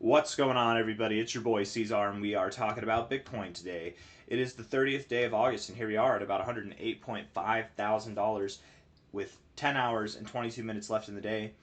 What's going on, everybody? It's your boy C-Zar, and we are talking about Bitcoin today. It is the 30th day of August, and here we are at about $108.5 thousand with 10 hours and 22 minutes left in the day.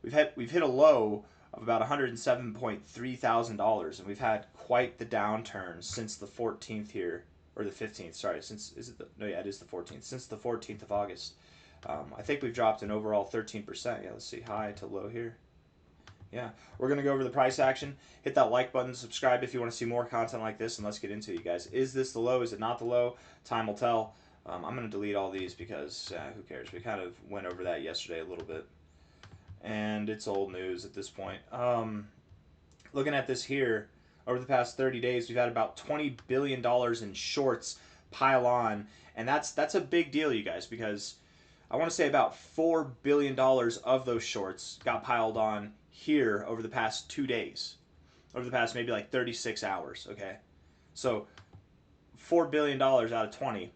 We've hit a low of about $107.3 thousand, and we've had quite the downturn since the 14th here, or the 15th. Sorry, it is the 14th. Since the 14th of August, I think we've dropped an overall 13%. Yeah, let's see, high to low here. Yeah, we're going to go over the price action. Hit that like button, subscribe if you want to see more content like this, and let's get into it, you guys. Is this the low? Is it not the low? Time will tell. I'm going to delete all these because who cares? We kind of went over that yesterday a little bit, and it's old news at this point. Looking at this here, over the past 30 days, we've had about $20 billion in shorts pile on, and that's a big deal, you guys, because I want to say about $4 billion of those shorts got piled on here over the past 2 days, over the past maybe like 36 hours. Okay, so $4 billion out of 20.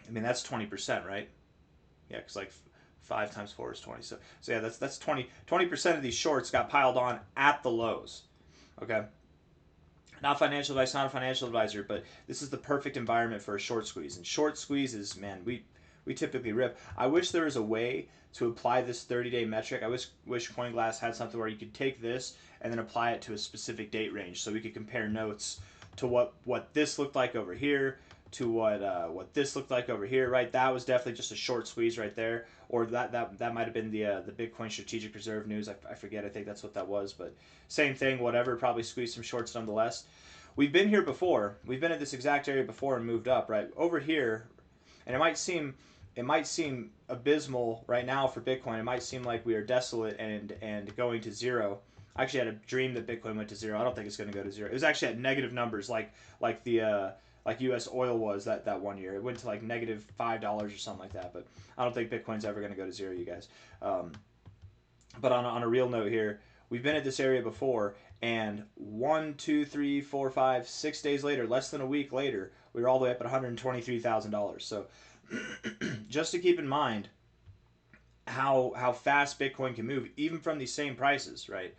I mean, that's 20%, right? Yeah, because like 5 times 4 is 20. So yeah, that's 20% of these shorts got piled on at the lows. Okay, not financial advice, not a financial advisor, but this is the perfect environment for a short squeeze. And short squeezes, man, we typically rip. I wish there was a way to apply this 30-day metric. I wish CoinGlass had something where you could take this and then apply it to a specific date range, so we could compare notes to what this looked like over here to what this looked like over here. Right, that was definitely just a short squeeze right there, or that might have been the Bitcoin Strategic Reserve news. I forget. I think that's what that was, but same thing. Whatever. Probably squeezed some shorts nonetheless. We've been here before. We've been at this exact area before and moved up. Right over here, and it might seem abysmal right now for Bitcoin. It might seem like we are desolate and going to zero. I actually had a dream that Bitcoin went to zero. I don't think it's going to go to zero. It was actually at negative numbers, like U.S. oil was that one year. It went to like negative $5 or something like that. But I don't think Bitcoin's ever going to go to zero, you guys. But on a real note here, we've been at this area before, and 1, 2, 3, 4, 5, 6 days later, less than a week later, we were all the way up at $123,000. So just to keep in mind how fast Bitcoin can move, even from these same prices, right?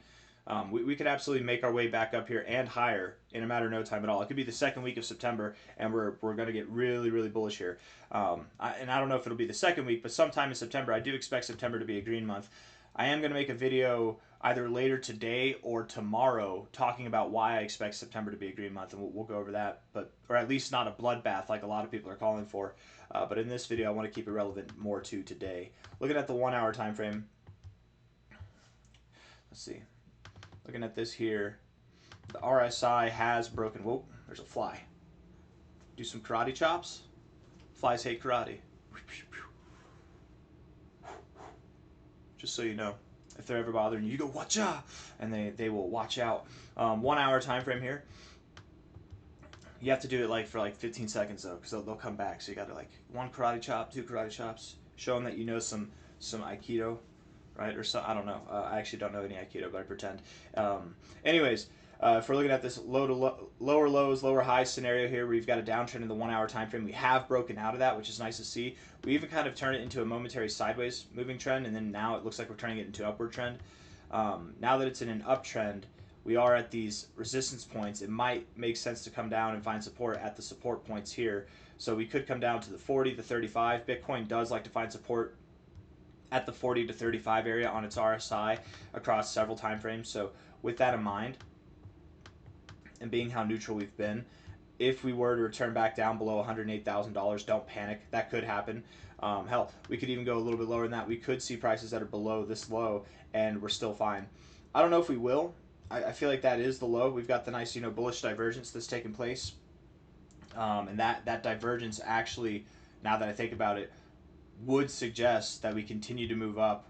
We could absolutely make our way back up here and higher in a matter of no time at all. It could be the second week of September, and we're going to get really, really bullish here. And I don't know if it'll be the second week, but sometime in September, I do expect September to be a green month. I am going to make a video either later today or tomorrow talking about why I expect September to be a green month, and we'll go over that, or at least not a bloodbath like a lot of people are calling for. But in this video, I want to keep it relevant more to today. Looking at the 1 hour time frame, let's see. Looking at this here, the RSI has broken. Whoa, there's a fly. Do some karate chops. Flies hate karate. Just so you know, if they're ever bothering you, you go watch out, and they will watch out. 1 hour time frame here. You have to do it for 15 seconds though, because they'll come back. So you got to one karate chop, 2 karate chops. Show them that you know some Aikido, right? Or some, I don't know. I actually don't know any Aikido, but I pretend. Anyways, if we're looking at this lower lows, lower highs scenario here, we've got a downtrend in the 1 hour time frame. We have broken out of that, which is nice to see. We even kind of turned it into a momentary sideways moving trend, and then now it looks like we're turning it into an upward trend. Now that it's in an uptrend, we are at these resistance points. It might make sense to come down and find support at the support points here. So we could come down to the 40, the 35. Bitcoin does like to find support at the 40 to 35 area on its RSI across several time frames. So with that in mind, and being how neutral we've been, if we were to return back down below $108,000, don't panic. That could happen. Hell, we could even go a little bit lower than that. We could see prices that are below this low, and we're still fine. I don't know if we will. I feel like that is the low. We've got the nice, bullish divergence that's taking place. And that divergence actually, now that I think about it, would suggest that we continue to move up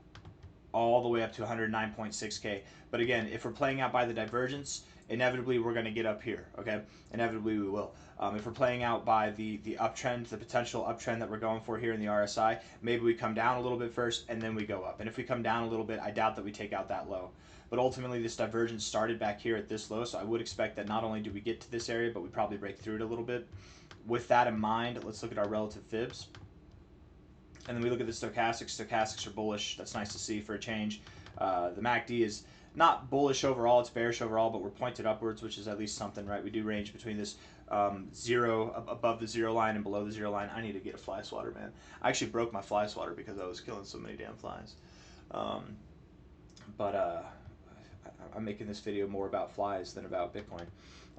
all the way up to 109.6K. But again, if we're playing out by the divergence, inevitably we're going to get up here, okay? Inevitably we will. If we're playing out by the uptrend, the potential uptrend that we're going for here in the RSI, maybe we come down a little bit first and then we go up. And if we come down a little bit, I doubt that we take out that low. But ultimately this divergence started back here at this low, so I would expect that not only do we get to this area, but we probably break through it a little bit. With that in mind, let's look at our relative fibs. And then we look at the stochastics. Stochastics are bullish. That's nice to see for a change. The MACD is not bullish overall, it's bearish overall, but we're pointed upwards, which is at least something, right? We do range between this zero, above the zero line and below the zero line. I need to get a fly swatter, man. I actually broke my fly swatter because I was killing so many damn flies. But I'm making this video more about flies than about Bitcoin.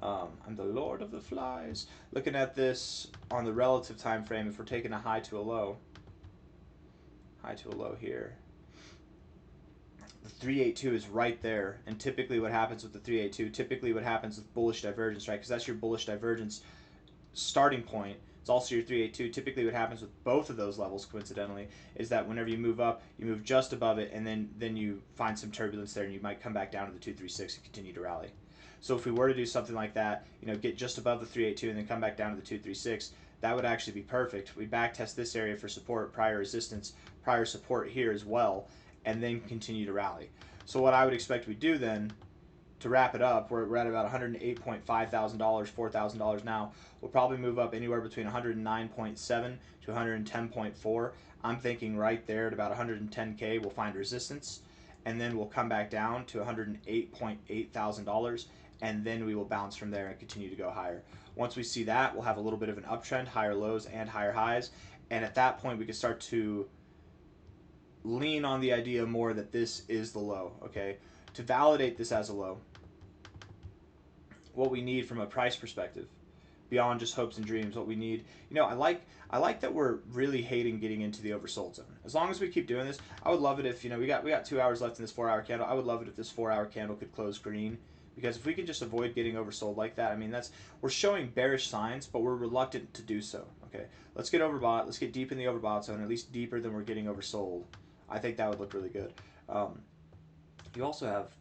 I'm the lord of the flies. Looking at this on the relative time frame, if we're taking a high to a low here, the 382 is right there. And typically what happens with the 382, typically what happens with bullish divergence, right? Because that's your bullish divergence starting point. It's also your 382. Typically what happens with both of those levels, coincidentally, is that whenever you move up, you move just above it, and then you find some turbulence there, and you might come back down to the 236 and continue to rally. So if we were to do something like that, get just above the 382 and then come back down to the 236, that would actually be perfect. We backtest this area for support, prior resistance, prior support here as well, and then continue to rally. So what I would expect we do then, to wrap it up, we're at about $108.5 thousand, $4,000 now. We'll probably move up anywhere between 109.7 to 110.4. I'm thinking right there at about 110K we'll find resistance, and then we'll come back down to $108.8 thousand, and then we will bounce from there and continue to go higher. Once we see that, we'll have a little bit of an uptrend, higher lows and higher highs, and at that point we can start to lean on the idea more that this is the low, okay? To validate this as a low, what we need from a price perspective, beyond just hopes and dreams, what we need, I like that we're really hating getting into the oversold zone. As long as we keep doing this, I would love it if, we got 2 hours left in this 4-hour candle. I would love it if this 4-hour candle could close green, because if we can just avoid getting oversold like that, we're showing bearish signs, but we're reluctant to do so. Okay, let's get overbought. Let's get deep in the overbought zone, at least deeper than we're getting oversold. I think that would look really good. You also have,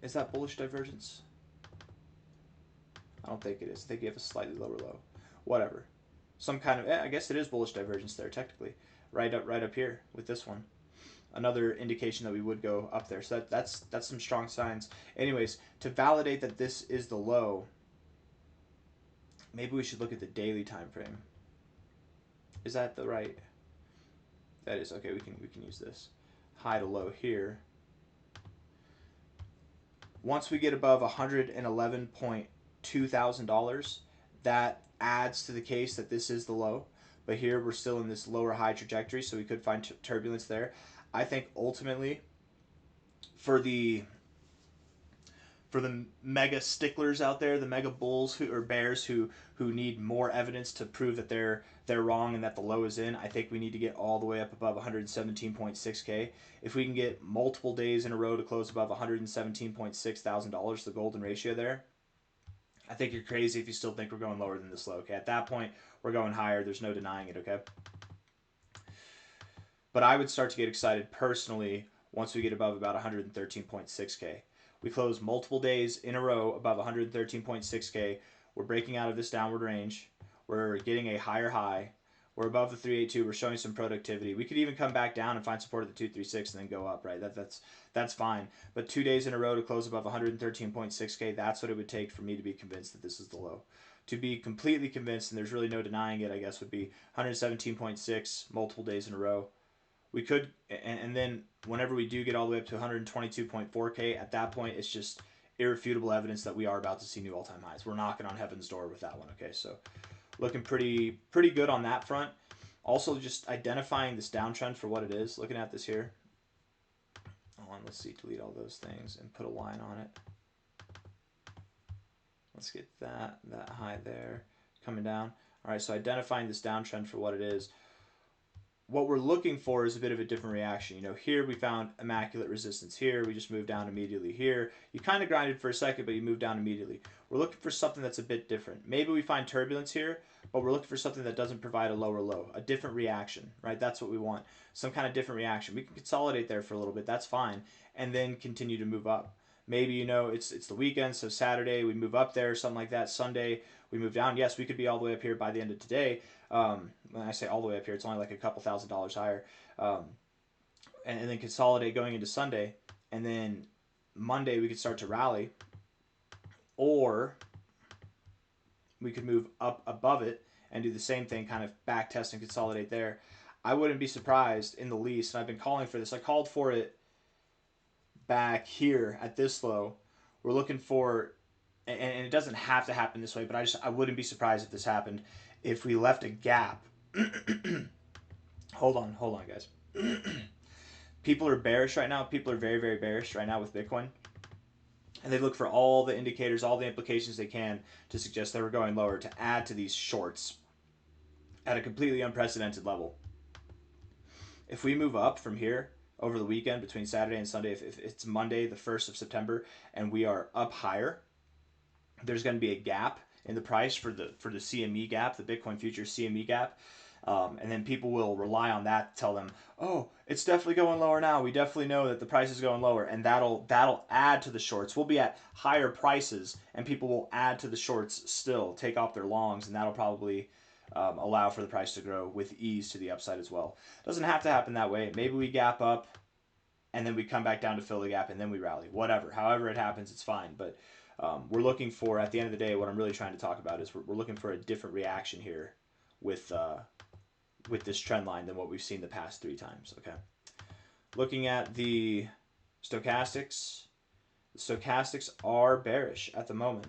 is that bullish divergence? I don't think it is. I think you have a slightly lower low. Whatever. Some kind of, I guess it is bullish divergence there technically. Right up here with this one. Another indication that we would go up there. So that's some strong signs. Anyways, to validate that this is the low, maybe we should look at the daily time frame. Is that the right? That is. Okay, we can use this. High to low here. Once we get above $111.2 thousand, that adds to the case that this is the low. But here we're still in this lower high trajectory, so we could find turbulence there. I think ultimately, for the mega sticklers out there, the mega bulls or bears who need more evidence to prove that they're wrong and that the low is in, I think we need to get all the way up above 117.6K. If we can get multiple days in a row to close above $117.6 thousand, the golden ratio there, I think you're crazy if you still think we're going lower than this low. Okay, at that point we're going higher. There's no denying it. Okay, but I would start to get excited personally once we get above about 113.6K. We close multiple days in a row above 113.6K. We're breaking out of this downward range. We're getting a higher high. We're above the 382. We're showing some productivity. We could even come back down and find support at the 236 and then go up, right? That's fine. But 2 days in a row to close above 113.6K, that's what it would take for me to be convinced that this is the low. To be completely convinced, and there's really no denying it, I guess, would be 117.6 multiple days in a row. We could, and then whenever we do get all the way up to 122.4K, at that point, it's just irrefutable evidence that we are about to see new all-time highs. We're knocking on heaven's door with that one, okay? So looking pretty good on that front. Also, just identifying this downtrend for what it is. Looking at this here. Let's see, delete all those things and put a line on it. Let's get that high there coming down. All right, so identifying this downtrend for what it is. What we're looking for is a bit of a different reaction. Here we found immaculate resistance. Here we just moved down immediately. Here you kind of grinded for a second, but you moved down immediately. We're looking for something that's a bit different. Maybe we find turbulence here, but we're looking for something that doesn't provide a lower low, a different reaction, right? That's what we want. Some kind of different reaction. We can consolidate there for a little bit. That's fine, and then continue to move up. Maybe it's the weekend, so Saturday we move up there, something like that. Sunday we move down. Yes, we could be all the way up here by the end of today. When I say all the way up here, it's only like a couple $1,000s higher. And then consolidate going into Sunday, and then Monday we could start to rally, or we could move up above it and do the same thing, kind of back test and consolidate there. I wouldn't be surprised in the least, and I've been calling for this. I called for it back here at this low, we're looking for, and it doesn't have to happen this way, but I wouldn't be surprised if this happened, if we left a gap. Hold on, guys. People are bearish right now. People are very, very bearish right now with Bitcoin. And they look for all the indicators, all the implications they can to suggest that we're going lower, to add to these shorts at a completely unprecedented level. If we move up from here over the weekend between Saturday and Sunday, if it's Monday, the 1st of September, and we are up higher, there's going to be a gap in the price for the CME gap, the Bitcoin futures CME gap. And then people will rely on that to tell them, oh, it's definitely going lower now. We definitely know that the price is going lower, and that'll add to the shorts. We'll be at higher prices, and people will add to the shorts still, take off their longs, and that'll probably allow for the price to grow with ease to the upside as well. Doesn't have to happen that way. Maybe we gap up, and then we come back down to fill the gap, and then we rally. Whatever. However it happens, it's fine. But we're looking for, at the end of the day, what I'm really trying to talk about is we're looking for a different reaction here with this trend line than what we've seen the past 3 times. Okay. Looking at the stochastics are bearish at the moment.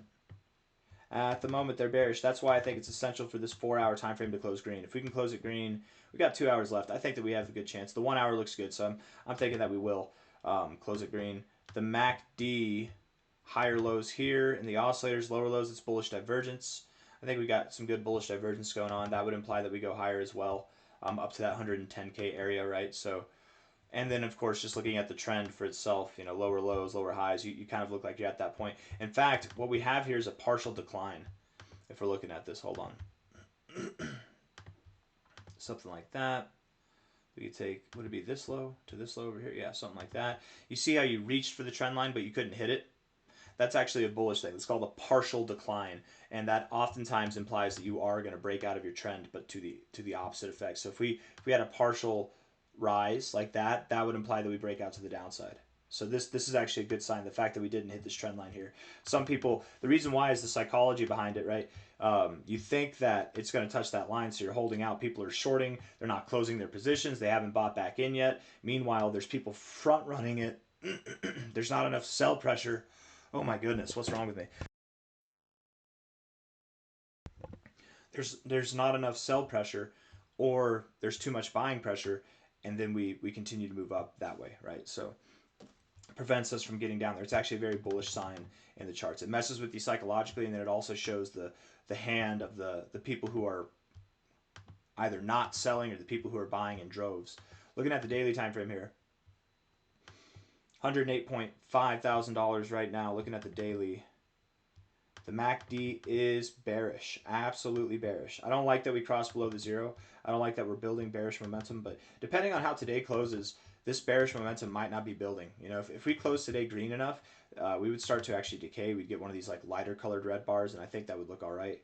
At the moment, they're bearish. That's why I think it's essential for this 4-hour time frame to close green. If we can close it green, we got 2 hours left. I think that we have a good chance. The 1 hour looks good, so I'm thinking that we will close it green. The MACD, higher lows here, and the oscillators, lower lows, it's bullish divergence. I think we got some good bullish divergence going on. That would imply that we go higher as well, up to that 110K area, right? So, and then of course, just looking at the trend for itself, you know, lower lows, lower highs, you kind of look like you're at that point. In fact, what we have here is a partial decline. If we're looking at this, hold on. Something like that. We could take, would it be this low to this low over here? Yeah, something like that. You see how you reached for the trend line, but you couldn't hit it? That's actually a bullish thing. It's called a partial decline, and that oftentimes implies that you are going to break out of your trend, but to the opposite effect. So if we had a partial rise like that, that would imply that we break out to the downside. So this is actually a good sign. The fact that we didn't hit this trend line here. Some people, the reason why is the psychology behind it, right? You think that it's going to touch that line, so you're holding out. People are shorting. They're not closing their positions. They haven't bought back in yet. Meanwhile, there's people front running it. There's not enough sell pressure. Oh my goodness, what's wrong with me? There's not enough sell pressure, or there's too much buying pressure, and then we continue to move up that way, right? So it prevents us from getting down there. It's actually a very bullish sign in the charts. It messes with you psychologically, and then it also shows the hand of the people who are either not selling or the people who are buying in droves. Looking at the daily time frame here, $108.5 thousand right now. Looking at the daily, the MACD is bearish, absolutely bearish. I don't like that we crossed below the zero. I don't like that we're building bearish momentum, but depending on how today closes, this bearish momentum might not be building. You know, if we close today green enough, we would start to actually decay. We'd get one of these like lighter colored red bars, and I think that would look all right.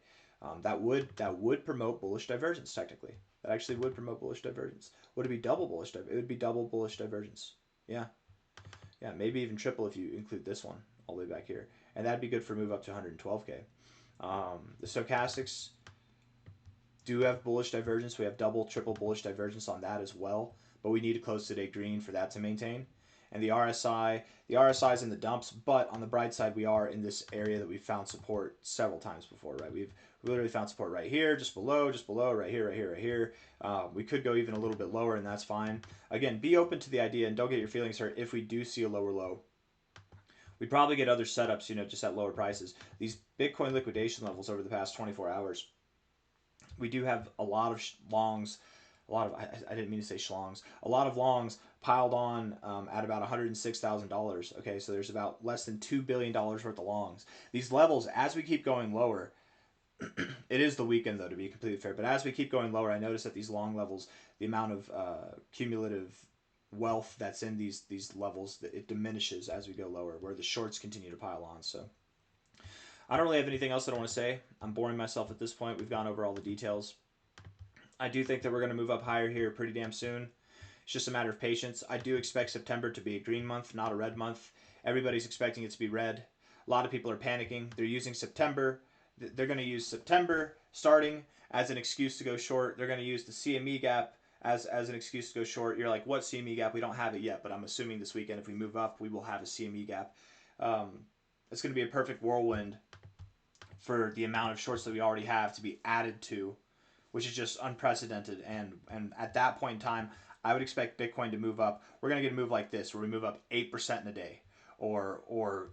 That would promote bullish divergence technically. That actually would promote bullish divergence. Would it be double bullish? It would be double bullish divergence. Yeah. Yeah, maybe even triple if you include this one all the way back here. And that'd be good for a move up to 112K. The stochastics do have bullish divergence. We have double, triple bullish divergence on that as well. But we need to close today green for that to maintain. And the RSI is in the dumps, but on the bright side, we are in this area that we've found support several times before, right? We've literally found support right here, just below, right here, right here, right here. We could go even a little bit lower, and that's fine. Again, be open to the idea, and don't get your feelings hurt if we do see a lower low. We'd probably get other setups, you know, just at lower prices. These Bitcoin liquidation levels over the past 24 hours, we do have a lot of longs, I didn't mean to say schlongs, a lot of longs piled on at about $106,000. Okay, so there's about less than $2 billion worth of longs. These levels, as we keep going lower, it is the weekend though, to be completely fair, but as we keep going lower, I notice that these long levels, the amount of cumulative wealth that's in these levels, it diminishes as we go lower, where the shorts continue to pile on. So I don't really have anything else that I want to say. I'm boring myself at this point. We've gone over all the details. I do think that we're going to move up higher here pretty damn soon. It's just a matter of patience. I do expect September to be a green month, not a red month. Everybody's expecting it to be red. A lot of people are panicking. They're using September. They're going to use September starting as an excuse to go short. They're going to use the CME gap as an excuse to go short. You're like, what CME gap? We don't have it yet, but I'm assuming this weekend if we move up, we will have a CME gap. It's going to be a perfect whirlwind for the amount of shorts that we already have to be added to, which is just unprecedented. And at that point in time, I would expect Bitcoin to move up. We're going to get a move like this, where we move up 8% in a day, or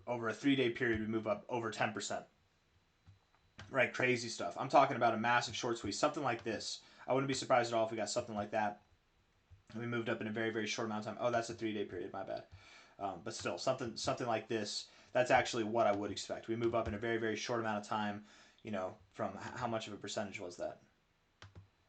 over a 3-day period, we move up over 10%. Right, crazy stuff. I'm talking about a massive short squeeze, something like this. I wouldn't be surprised at all if we got something like that. And we moved up in a very, very short amount of time. Oh, that's a 3-day period. My bad. But still, something like this. That's actually what I would expect. We move up in a very, very short amount of time. From how much of a percentage was that?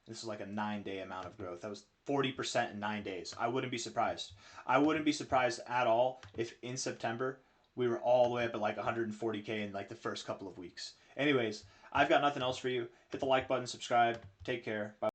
This is like a 9-day amount of growth. That was 40% in 9 days. I wouldn't be surprised. I wouldn't be surprised at all if in September we were all the way up at like 140K in like the first couple of weeks. Anyways, I've got nothing else for you. Hit the like button, subscribe. Take care. Bye.